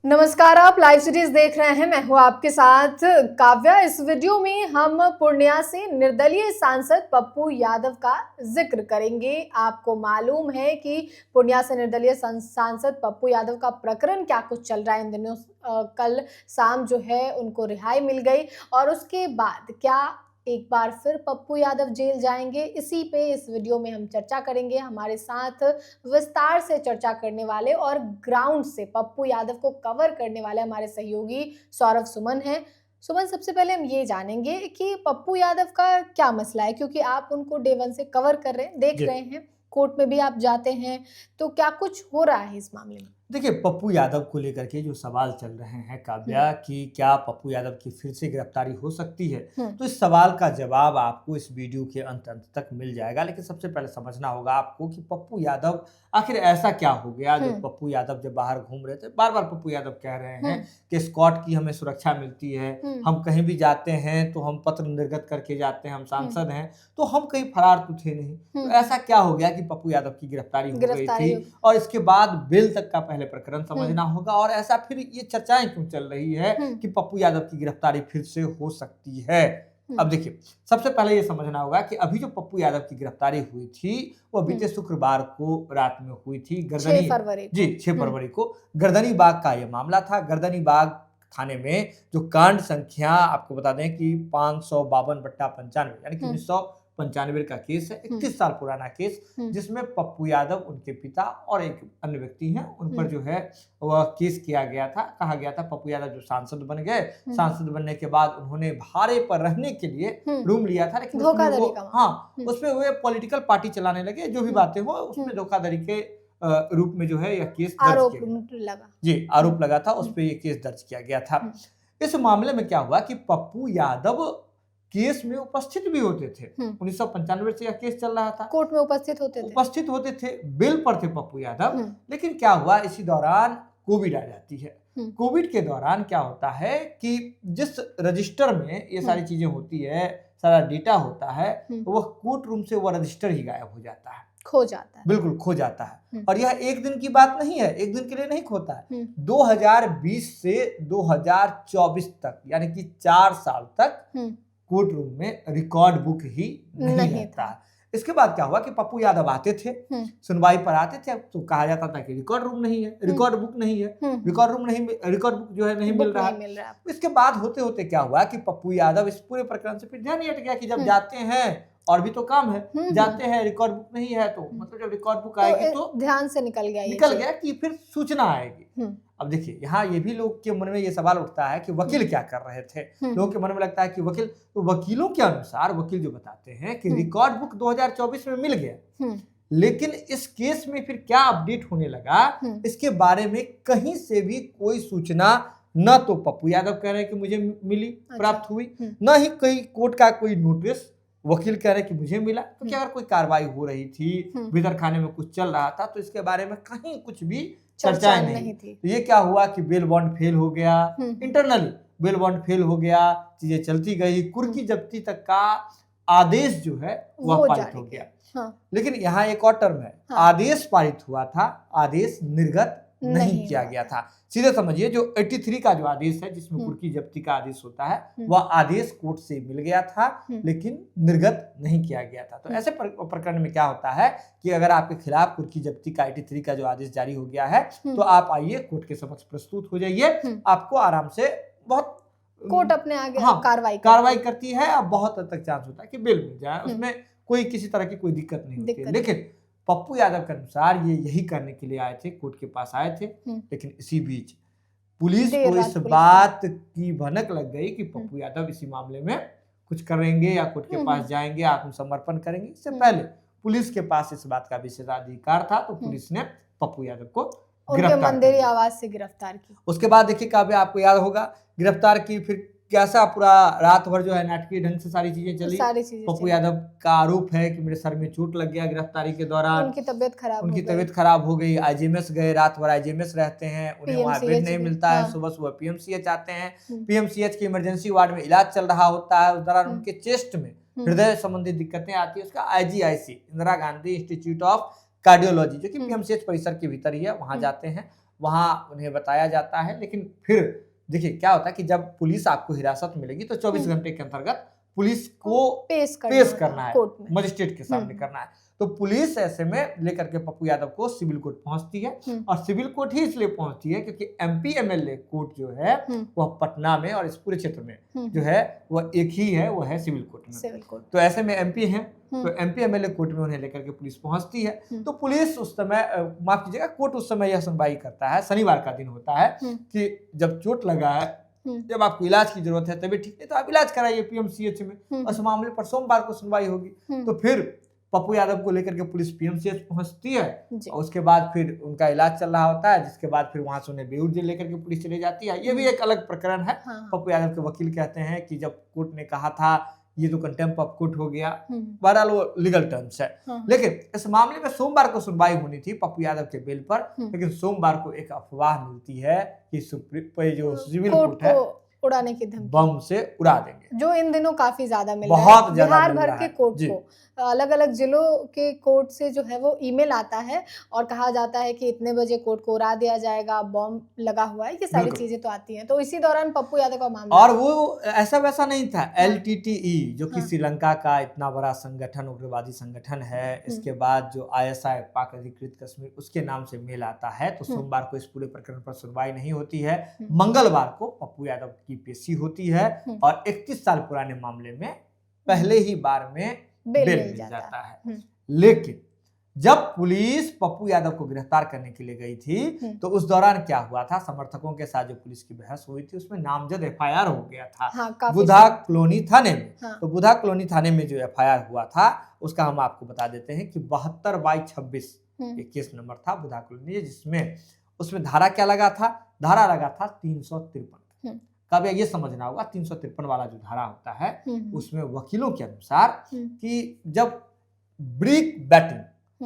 नमस्कार, आप live series देख रहे हैं। मैं हूं आपके साथ काव्या। इस वीडियो में हम पूर्णिया से निर्दलीय सांसद पप्पू यादव का जिक्र करेंगे। आपको मालूम है कि पूर्णिया से निर्दलीय सांसद पप्पू यादव का प्रकरण क्या कुछ चल रहा है इन दिनों। कल शाम जो है उनको रिहाई मिल गई और उसके बाद क्या एक बार फिर पप्पू यादव जेल जाएंगे, इसी पे इस वीडियो में हम चर्चा करेंगे। हमारे साथ विस्तार से चर्चा करने वाले और ग्राउंड से पप्पू यादव को कवर करने वाले हमारे सहयोगी सौरभ सुमन हैं। सुमन, सबसे पहले हम ये जानेंगे कि पप्पू यादव का क्या मसला है, क्योंकि आप उनको डे वन से कवर कर रहे हैं, देख जी। रहे हैं, कोर्ट में भी आप जाते हैं, तो क्या कुछ हो रहा है इस मामले में? देखिए, पप्पू यादव को लेकर के जो सवाल चल रहे हैं काव्या कि क्या पप्पू यादव की फिर से गिरफ्तारी हो सकती है, हम्म। तो इस सवाल का जवाब आपको इस वीडियो के अंत तक मिल जाएगा। लेकिन सबसे पहले समझना होगा आपको कि पप्पू यादव आखिर ऐसा क्या हो गया। जो पप्पू यादव जब बाहर घूम रहे थे, बार बार पप्पू यादव कह रहे हैं कि स्क्वाड की हमें सुरक्षा मिलती है, हम कहीं भी जाते हैं तो हम पत्र निर्गत करके जाते हैं, हम सांसद हैं, तो हम कहीं फरार तो थे नहीं। तो ऐसा क्या हो गया कि पप्पू यादव की गिरफ्तारी हो गई थी और इसके बाद बेल तक का पहले प्रकरण समझना होगा। और ऐसा फिर ये चर्चाएं क्यों चल रही है कि पप्पू यादव की गिरफ्तारी फिर से हो सकती है। अब देखिए, सबसे पहले ये समझना होगा कि अभी जो पप्पू यादव की गिरफ्तारी हुई थी वो बीते शुक्रवार को रात में हुई थी। 6 फरवरी को। जी, 6 फरवरी को गर्दनी बाग का यह मामला था। गर्दनी बाग थाने में जो कांड संख्या आपको बता दें कि 552/95 यानी कि 1995 का केस है। 31 साल पुराना केस, जिसमें पप्पू यादव, उनके पिता और एक अन्य व्यक्ति हैं, उन पर जो है वह केस किया गया था। कहा गया था पप्पू यादव जो सांसद बन गए, सांसद बनने के बाद उन्होंने भाड़े पर रहने के लिए रूम लिया था, लेकिन उसमें वे पॉलिटिकल पार्टी चलाने लगे। जो भी बातें हो, उसमें धोखाधड़ी के रूप में जो है यह केस दर्ज किया गया। जी, आरोप लगा था, उस पर यह केस दर्ज किया गया था। इस मामले में क्या हुआ कि पप्पू यादव केस में उपस्थित भी होते थे। 1995 से यह केस चल रहा था, कोर्ट में उपस्थित होते थे, बिल पर थे पप्पू यादव। लेकिन क्या हुआ, इसी दौरान कोविड आ जाती है। कोविड के दौरान क्या होता है कि जिस रजिस्टर में ये सारी चीजें होती है, सारा डेटा होता है, वह कोर्ट रूम से वह रजिस्टर ही गायब हो जाता है, खो जाता है। बिल्कुल खो जाता है। और यह एक दिन की बात नहीं है, एक दिन के लिए नहीं खोता है। 2020 से 2024 तक यानी कि 4 साल तक कोर्ट रूम में रिकॉर्ड बुक ही नहीं रहता है। इसके बाद क्या हुआ कि पप्पू यादव आते थे, सुनवाई पर आते थे, तो कहा जाता था कि रिकॉर्ड रूम नहीं है, रिकॉर्ड बुक नहीं है, रिकॉर्ड बुक जो है नहीं मिल रहा है। इसके बाद होते होते क्या हुआ कि पप्पू यादव इस पूरे प्रकरण से फिर ध्यान ही हट गया कि जब जाते हैं और भी तो काम है, जाते हैं, रिकॉर्ड बुक नहीं है, तो मतलब जब रिकॉर्ड बुक आएगी तो ध्यान से निकल गया कि फिर सूचना आएगी। अब देखिए, यहाँ ये भी लोग के मन में ये सवाल उठता है कि वकील क्या कर रहे थे। लोगों के मन में लगता है कि वकीलों के अनुसार वकील जो बताते हैं कि रिकॉर्ड बुक 2024 में मिल गया, लेकिन इस केस में फिर क्या अपडेट होने लगा, इसके बारे में कहीं से भी कोई सूचना न तो पप्पू यादव कह रहे हैं कि मुझे मिली, प्राप्त हुई, न ही कहीं कोर्ट का कोई नोटिस वकील कह रहे कि मुझे मिला। तो क्या अगर कोई कार्रवाई हो रही थी, भीतर खाने में कुछ चल रहा था, तो इसके बारे में कहीं कुछ भी चर्चाएं नहीं थी। तो ये क्या हुआ कि बेल बॉन्ड फेल हो गया, इंटरनली बेल बॉन्ड फेल हो गया, चीजें चलती गई, कुर्की जब्ती तक का आदेश जो है वह पारित हो गया। लेकिन यहाँ एक और टर्म है, आदेश पारित हुआ था, आदेश निर्गत नहीं किया गया था। सीधे समझिए, जो 83 का जो आदेश है, जिसमें कुर्की जब्ती का आदेश होता है, वह आदेश कोर्ट से मिल गया था, लेकिन निर्गत नहीं किया गया था। तो ऐसे प्रकरण में क्या होता है कि अगर आपके खिलाफ कुर्की जब्ती का 83 का जो आदेश जारी हो गया है, तो आप आइए, कोर्ट के समक्ष प्रस्तुत हो जाइए, आपको आराम से बहुत कोर्ट अपने आगे कार्रवाई करती है, अब बहुत हद तक चांस होता है कि बेल मिल जाए, उसमें कोई किसी तरह की कोई दिक्कत नहीं होती। लेकिन पप्पू यादव के अनुसार ये यही करने के लिए आए थे, कोर्ट के पास आए थे। लेकिन इसी बीच पुलिस को इस बात की भनक लग गई कि पप्पू यादव इसी मामले में कुछ करेंगे या कोर्ट के पास जाएंगे, आत्मसमर्पण करेंगे। इससे पहले पुलिस के पास इस बात का विशेषाधिकार था, तो पुलिस ने पप्पू यादव को मंदिरी आवाज से गिरफ्तार की। उसके बाद देखिए काव्या, आपको याद होगा गिरफ्तार की, फिर कैसा पूरा रात भर जो है नाटकीय ढंग से सारी चीजें चली। पप्पू यादव का आरोप है कि मेरे सर में चोट लग गया गिरफ्तारी के दौरान, उनकी तबीयत खराब हो गई, आईजीएमएस गए, रात भर आईजीएमएस रहते हैं, उन्हें वहां बेड नहीं मिलता है, सुबह सुबह पीएमसीएच आते हैं, पीएमसीएच के इमरजेंसी वार्ड में इलाज चल रहा होता है, उस दौरान उनके चेस्ट में हृदय संबंधी दिक्कतें आती है। उसका IGIC, Indira Gandhi institute of cardiology, जो कि पीएमसीएच परिसर के भीतर ही है, वहां जाते हैं, वहां उन्हें बताया जाता है। लेकिन फिर देखिए क्या होता है कि जब पुलिस आपको हिरासत मिलेगी तो 24 घंटे के अंतर्गत पुलिस को पेश करना है, कोर्ट में, मजिस्ट्रेट के सामने करना है। तो पुलिस ऐसे में लेकर के पप्पू यादव को सिविल कोर्ट पहुंचती है, और सिविल कोर्ट ही इसलिए पहुंचती है क्योंकि एमपी एमएलए कोर्ट जो है वह पटना में और इस पूरे क्षेत्र में जो है वह एक ही है, वो है सिविल कोर्ट में। तो ऐसे में एमपी है, तो एमपी एमएलए कोर्ट में उन्हें लेकर के पुलिस पहुंचती है। तो पुलिस उस समय, माफ कीजिएगा, कोर्ट उस समय यह सुनवाई करता है, शनिवार का दिन होता है कि जब चोट लगा है, जब आपको इलाज की जरूरत है, तबीयत ठीक है तो आप इलाज कराइए पीएमसीएच में, और इस मामले पर सोमवार को सुनवाई होगी। तो फिर पप्पू यादव को लेकर के पुलिस पीएमसीएच पहुंचती है, और उसके बाद फिर उनका इलाज चल रहा होता है, जिसके बाद फिर वहां से उन्हें बेऊर जेल लेकर के पुलिस चली जाती है। ये भी एक अलग प्रकरण है। पप्पू यादव के वकील कहते हैं कि जब कोर्ट ने कहा था ये तो कंटेम्प्ट ऑफ कोर्ट हो गया, बहरहाल वो लीगल टर्म्स है। लेकिन इस मामले में सोमवार को सुनवाई होनी थी पप्पू यादव के बेल पर, लेकिन सोमवार को एक अफवाह मिलती है कि जो सिविल कोर्ट है उड़ाने की धमकी, बम से उड़ा देंगे, जो इन दिनों काफी ज्यादा मिल बहुत रहा है। ज्यादा बिहार भर के कोर्ट को, अलग अलग जिलों के कोर्ट से जो है वो ईमेल आता है और कहा जाता है कि इतने बजे कोर्ट को उड़ा दिया जाएगा, बम लगा हुआ है, ये सारी चीजें तो आती हैं। तो इसी दौरान पप्पू यादव का मामला, और वो ऐसा वैसा नहीं था। LTTE जो कि श्रीलंका का इतना बड़ा संगठन, उग्रवादी संगठन है, इसके बाद जो ISI पाक अधिकृत कश्मीर, उसके नाम से मेल आता है। तो सोमवार को इस पूरे प्रकरण पर सुनवाई नहीं होती है। मंगलवार को पप्पू यादव की पेशी होती है, और 31 साल पुराने मामले में पहले ही बार में बेल मिल जाता है। लेकिन जब पुलिस पप्पू यादव को गिरफ्तार करने के लिए गई थी, तो उस दौरान क्या हुआ था, समर्थकों के साथ जो पुलिस की बहस हुई थी, उसमें नामजद FIR हो गया था बुधा कॉलोनी थाने में। तो बुधा कॉलोनी थाने में जो FIR हुआ था, उसका हम आपको बता देते हैं कि 72/26 ये केस नंबर था बुधा कॉलोनी, जिसमें उसमें धारा क्या लगा था, धारा लगा था 353। कब ये समझना होगा, 353 वाला जो धारा होता है उसमें वकीलों के अनुसार कि जब ब्रिक बैटिंग,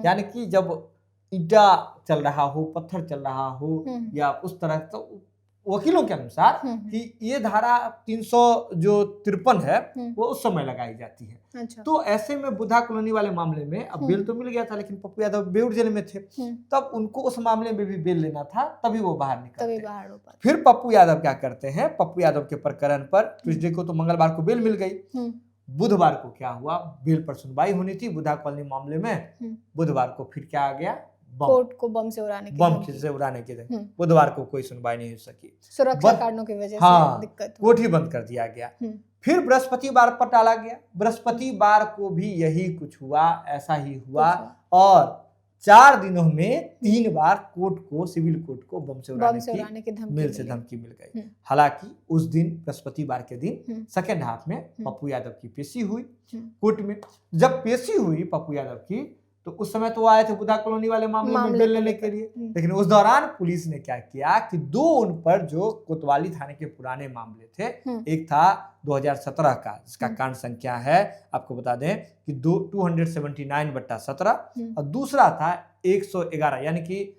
यानी कि जब ईंटा चल रहा हो, पत्थर चल रहा हो या उस तरह, तो वकीलों के अनुसार कि ये धारा 353 है वो उस समय लगाई जाती है। अच्छा। तो ऐसे में बुधा कॉलोनी वाले मामले में अब बेल तो मिल गया था, लेकिन पप्पू यादव बेऊर जेल में थे, तब उनको उस मामले में भी बेल लेना था, तभी वो बाहर निकलते। फिर पप्पू यादव क्या करते हैं, पप्पू यादव के प्रकरण पर ट्यूसडे को तो मंगलवार को बेल मिल गई, बुधवार को क्या हुआ, बेल पर सुनवाई होनी थी बुधा कॉलोनी मामले में। बुधवार को फिर क्या आ गया, कोर्ट को बम से उड़ाने के बुधवार को कोई सुनवाई नहीं हो सकी, सुरक्षा कारणों की वजह से दिक्कत, कोर्ट ही बंद कर दिया गया। फिर बृहस्पतिवार पर टाला गया, बृहस्पतिवार को भी यही कुछ हुआ, ऐसा ही हुआ, और 4 दिनों में 3 बार कोर्ट को, सिविल कोर्ट को बम से उड़ाने की धमकी मिल गई। हालांकि उस दिन, बृहस्पतिवार के दिन, सेकेंड हाफ में पप्पू यादव की पेशी हुई कोर्ट में। जब पेशी हुई पप्पू यादव की, तो उस समय तो आए थे बुधा कॉलोनी वाले मामले में बेल लेने के लिए, लेकिन उस दौरान पुलिस ने क्या किया कि 2 उन पर जो कोतवाली थाने के पुराने मामले थे, एक था 2017 का, जिसका कांड संख्या है, आपको बता दें कि 279/17, और दूसरा था 111, यानी कि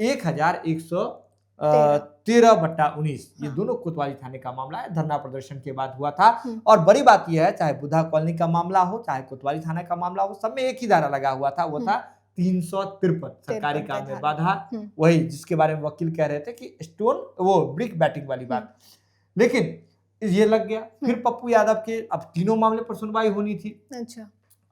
1113/19। ये दोनों कोतवाली थाने का मामला है, धरना प्रदर्शन के बाद हुआ था। और बड़ी बात यह है, चाहे बुधा कॉलोनी का मामला हो, चाहे कोतवाली थाने का मामला हो, सब में एक ही धारा लगा हुआ था, वो था 353, सरकारी काम में बाधा, वही जिसके बारे में वकील कह रहे थे कि स्टोन, वो ब्रिक बैटिंग वाली बात। लेकिन ये लग गया। फिर पप्पू यादव के अब तीनों मामले पर सुनवाई होनी थी। अच्छा।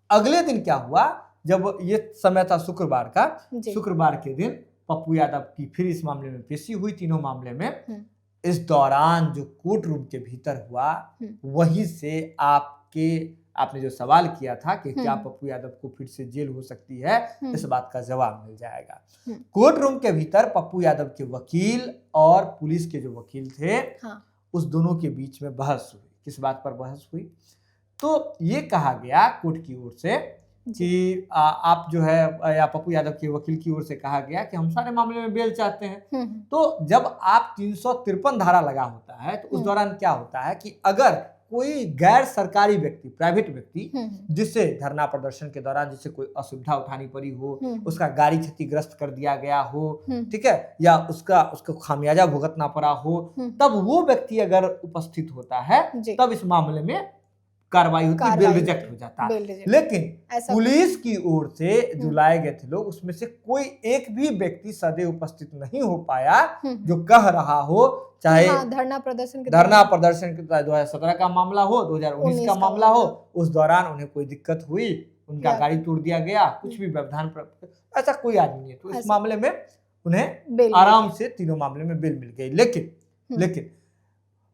अगले दिन क्या हुआ, जब ये समय था शुक्रवार का, शुक्रवार के दिन पप्पू यादव की फिर इस मामले में पेशी हुई, तीनों मामले में। इस दौरान जो कोर्ट रूम के भीतर हुआ, वहीं से आपने जो सवाल किया था कि क्या पप्पू यादव को फिर से जेल हो सकती है, इस बात का जवाब मिल जाएगा। कोर्ट रूम के भीतर पप्पू यादव के वकील और पुलिस के जो वकील थे, उस दोनों के बीच में बहस हुई। किस बात पर बहस हुई, तो ये कहा गया कोर्ट की ओर से कि आप जो है, या पप्पू यादव के वकील की ओर से कहा गया कि हम सारे मामले में बेल चाहते हैं। तो जब आप 353 धारा लगा होता है, तो उस दौरान क्या होता है कि अगर कोई गैर सरकारी व्यक्ति, प्राइवेट व्यक्ति, जिससे धरना प्रदर्शन के दौरान जिससे कोई असुविधा उठानी पड़ी हो, उसका गाड़ी क्षतिग्रस्त कर दिया गया हो, ठीक है, या उसको खामियाजा भुगतना पड़ा हो, तब वो व्यक्ति अगर उपस्थित होता है, तब इस मामले में कार्रवाई होती है, बेल कार्रवाई रिजेक्ट होती हो है, जाता है। Bell reject. लेकिन ऐसा पुलिस की ओर से जो लाए गए थे लोग, उसमें से कोई एक भी व्यक्ति सदैव उपस्थित नहीं हो पाया जो कह रहा हो, चाहे हाँ, धरना प्रदर्शन के 2017 का मामला हो, 2019 का मामला हो, उस दौरान उन्हें कोई दिक्कत हुई, उनका गाड़ी तोड़ दिया गया, कुछ भी व्यवधान, ऐसा कोई आदमी नहीं है। तो इस मामले में उन्हें आराम से तीनों मामले में बेल मिल गई। लेकिन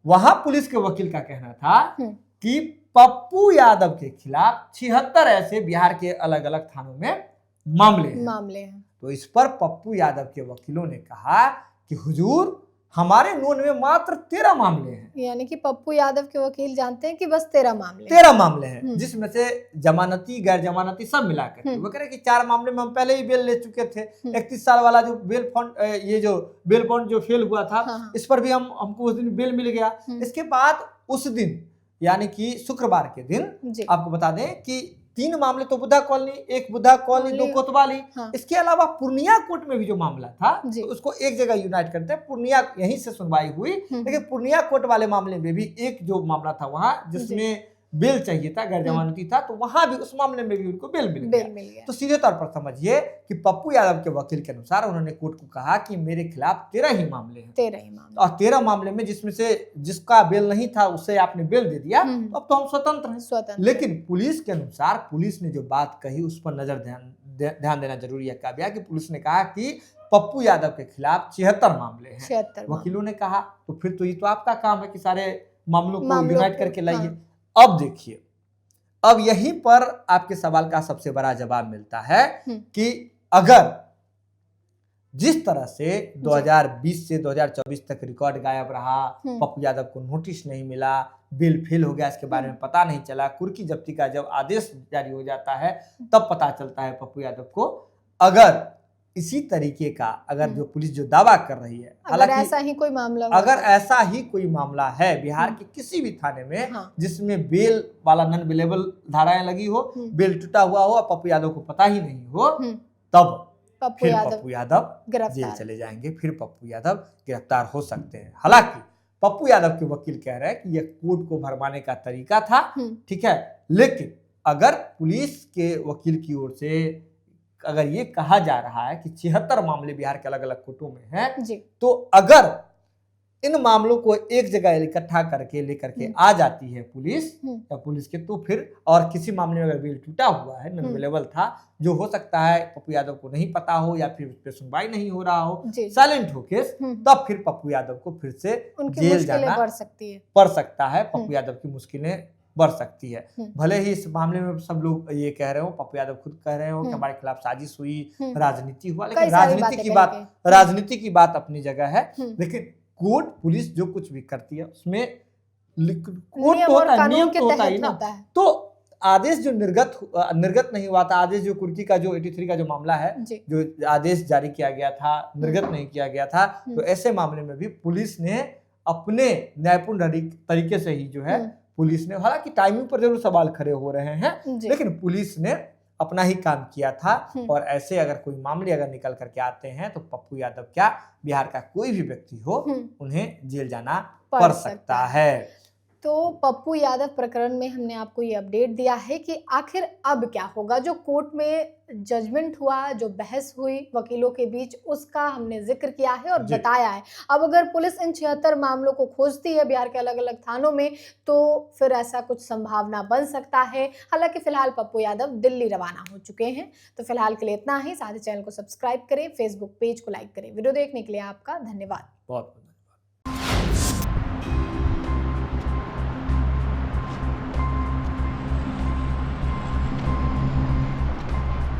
वहां पुलिस के वकील का कहना था कि पप्पू यादव के खिलाफ 76 ऐसे बिहार के अलग अलग थानों में मामले हैं। तो इस पर पप्पू यादव के वकीलों ने कहा कि हुजूर, हमारे नोन में मात्र 13 मामले हैं। यानी कि पप्पू यादव के वकील जानते हैं कि बस 13 मामले हैं, जिसमें से जमानती गैर जमानती सब मिलाकर वो कह रहे कि 4 मामले में हम पहले ही बेल ले चुके थे। 31 साल वाला जो बेल फंड, ये जो बेल बॉन्ड जो फेल हुआ था, इस पर भी हमको उस दिन बेल मिल गया। इसके बाद उस दिन यानी कि शुक्रवार के दिन आपको बता दें कि 3 मामले तो बुद्धा कॉलोनी, एक बुद्धा कॉलोनी, 2 कोतवाली, इसके अलावा पूर्णिया कोर्ट में भी जो मामला था तो उसको एक जगह यूनाइट करते हैं, पूर्णिया यहीं से सुनवाई हुई। लेकिन पूर्णिया कोर्ट वाले मामले में भी एक जो मामला था वहां जिसमें बेल चाहिए था, गैर जमानती था, तो वहां भी उस मामले में भी उनको बेल मिल गया। तो सीधे तौर पर समझिए कि पप्पू यादव के वकील के अनुसार उन्होंने कोर्ट को कहा कि मेरे खिलाफ 13 ही मामले हैं, और 13 मामले में जिसमें से जिसका बेल नहीं था उसे आपने बेल दे दिया, तो अब तो हम स्वतंत्र हैं। लेकिन पुलिस के अनुसार, पुलिस ने जो बात कही उस पर नजर ध्यान देना जरूरी है काव्या, कि पुलिस ने कहा कि पप्पू यादव के खिलाफ 76 मामले हैं। वकीलों ने कहा तो फिर तो ये तो आपका काम है कि सारे मामलों को यूनाइट करके लाइए। अब देखिए, अब यहीं पर आपके सवाल का सबसे बड़ा जवाब मिलता है कि अगर जिस तरह से 2020 से 2024 तक रिकॉर्ड गायब रहा, पप्पू यादव को नोटिस नहीं मिला, बिल फेल हो गया, इसके बारे में पता नहीं चला, कुर्की जब्ती का जब आदेश जारी हो जाता है तब पता चलता है पप्पू यादव को, अगर इसी तरीके का अगर जो पुलिस जो दावा कर रही है, अगर ऐसा ही कोई मामला है बिहार के किसी भी थाने में जिसमें बेल वाला नॉन बेलेबल धाराएं लगी हो, बेल टूटा हुआ हो और पप्पू यादव को पता ही नहीं हो, तब पप्पू यादव जेल चले जाएंगे, फिर पप्पू यादव गिरफ्तार हो सकते हैं। हालांकि पप्पू यादव के वकील कह रहे हैं कि यह कोर्ट को भरमाने का तरीका था, ठीक है, लेकिन अगर पुलिस के वकील की ओर से अगर ये कहा जा रहा है कि 76 मामले बिहार के अलग अलग कोर्टों में हैं, तो अगर इन मामलों को एक जगह इकट्ठा करके लेकर के आ जाती है पुलिस या पुलिस के, तो फिर और किसी मामले में अगर बिल टूटा हुआ है, नॉन अवेलेबल था, जो हो सकता है पप्पू यादव को नहीं पता हो या फिर उस पर सुनवाई नहीं हो रहा हो, साइलेंट हो केस, तब फिर पप्पू यादव को फिर से जेल जाना पड़ सकता है। पप्पू यादव की मुश्किलें बढ़ सकती है। भले ही इस मामले में सब लोग ये कह रहे हो, पप्पू यादव खुद कह रहे हो कि हमारे खिलाफ साजिश हुई, राजनीति हुआ, लेकिन राजनीति की बात अपनी जगह है। लेकिन कोर्ट पुलिस जो कुछ भी करती है उसमें कोर्ट तो होता है, नियम तो होता ही ना। तो आदेश जो निर्गत नहीं हुआ था, आदेश जो कुर्की का जो 83 का जो मामला है, जो आदेश जारी किया गया था, निर्गत नहीं किया गया था, तो ऐसे मामले में भी पुलिस ने अपने न्यायपूर्ण तरीके से ही जो है पुलिस ने, हालांकि टाइमिंग पर जरूर सवाल खड़े हो रहे हैं, लेकिन पुलिस ने अपना ही काम किया था। और ऐसे अगर कोई मामले अगर निकल करके आते हैं तो पप्पू यादव क्या, बिहार का कोई भी व्यक्ति हो, उन्हें जेल जाना पड़ सकता है। तो पप्पू यादव प्रकरण में हमने आपको ये अपडेट दिया है कि आखिर अब क्या होगा। जो कोर्ट में जजमेंट हुआ, जो बहस हुई वकीलों के बीच, उसका हमने जिक्र किया है और बताया है। अब अगर पुलिस इन 76 मामलों को खोजती है बिहार के अलग अलग थानों में, तो फिर ऐसा कुछ संभावना बन सकता है। हालांकि फिलहाल पप्पू यादव दिल्ली रवाना हो चुके हैं। तो फिलहाल के लिए इतना ही। साथ ही चैनल को सब्सक्राइब करें, फेसबुक पेज को लाइक करें। वीडियो देखने के लिए आपका धन्यवाद। बहुत